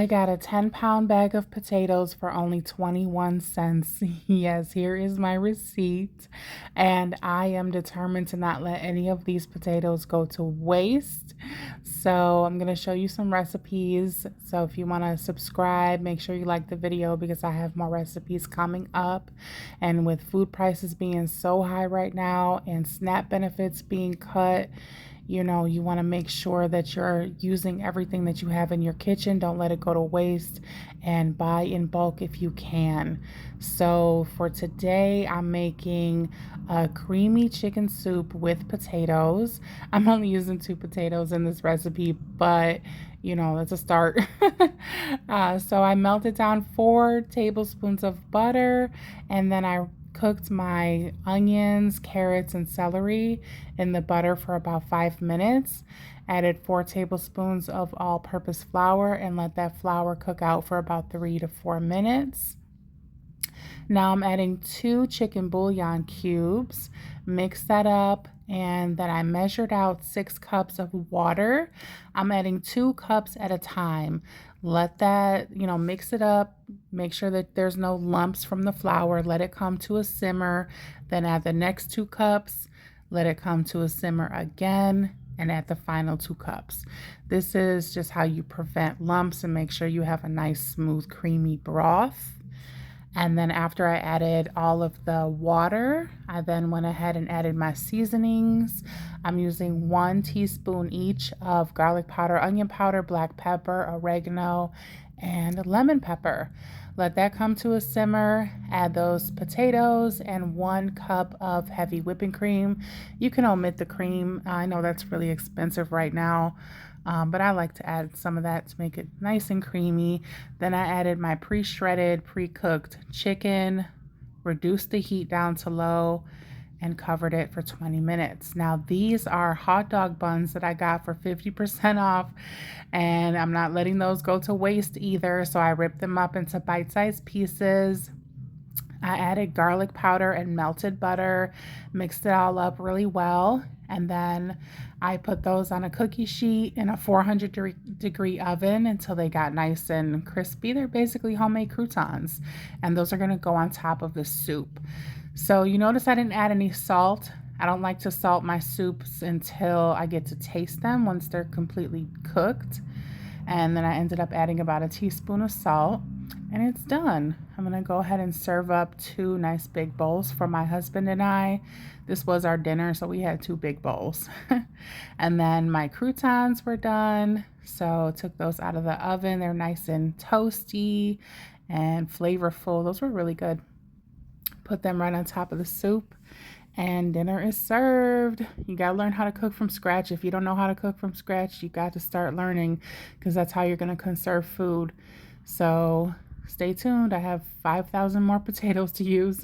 I got a 10-pound bag of potatoes for only 21 cents. Yes, here is my receipt. And I am determined to not let any of these potatoes go to waste. So I'm going to show you some recipes. So if you want to subscribe, make sure you like the video because I have more recipes coming up. And with food prices being so high right now and SNAP benefits being cut, you want to make sure that you're using everything that you have in your kitchen. Don't let it go to waste and buy in bulk if you can. So for today, I'm making a creamy chicken soup with potatoes. I'm only using 2 potatoes in this recipe, but that's a start. So I melted down 4 tablespoons of butter, and then I cooked my onions, carrots, and celery in the butter for about 5 minutes. Added 4 tablespoons of all-purpose flour and let that flour cook out for about 3 to 4 minutes. Now I'm adding 2 chicken bouillon cubes. Mix that up, and then I measured out 6 cups of water. I'm adding 2 cups at a time. Let that, mix it up. Make sure that there's no lumps from the flour. Let it come to a simmer. Then add the next 2 cups. Let it come to a simmer again, and add the final 2 cups. This is just how you prevent lumps and make sure you have a nice, smooth, creamy broth. And then after I added all of the water, I then went ahead and added my seasonings. I'm using 1 teaspoon each of garlic powder, onion powder, black pepper, oregano, and lemon pepper. Let that come to a simmer. Add those potatoes and 1 cup of heavy whipping cream. You can omit the cream. I know that's really expensive right now. But I like to add some of that to make it nice and creamy. Then I added my pre-shredded, pre-cooked chicken, reduced the heat down to low, and covered it for 20 minutes. Now these are hot dog buns that I got for 50% off, and I'm not letting those go to waste either. So I ripped them up into bite-sized pieces. I added garlic powder and melted butter, mixed it all up really well, and then I put those on a cookie sheet in a 400-degree oven until they got nice and crispy. They're basically homemade croutons, and those are going to go on top of the soup. So you notice I didn't add any salt. I don't like to salt my soups until I get to taste them once they're completely cooked. And then I ended up adding about a teaspoon of salt, and it's done. I'm gonna go ahead and serve up 2 nice big bowls for my husband and I. This was our dinner, so we had 2 big bowls. And then my croutons were done, so took those out of the oven. They're nice and toasty and flavorful. Those were really good. Put them right on top of the soup, and dinner is served. You gotta learn how to cook from scratch. If you don't know how to cook from scratch, you got to start learning, because that's how you're gonna conserve food. So stay tuned. I have 5,000 more potatoes to use.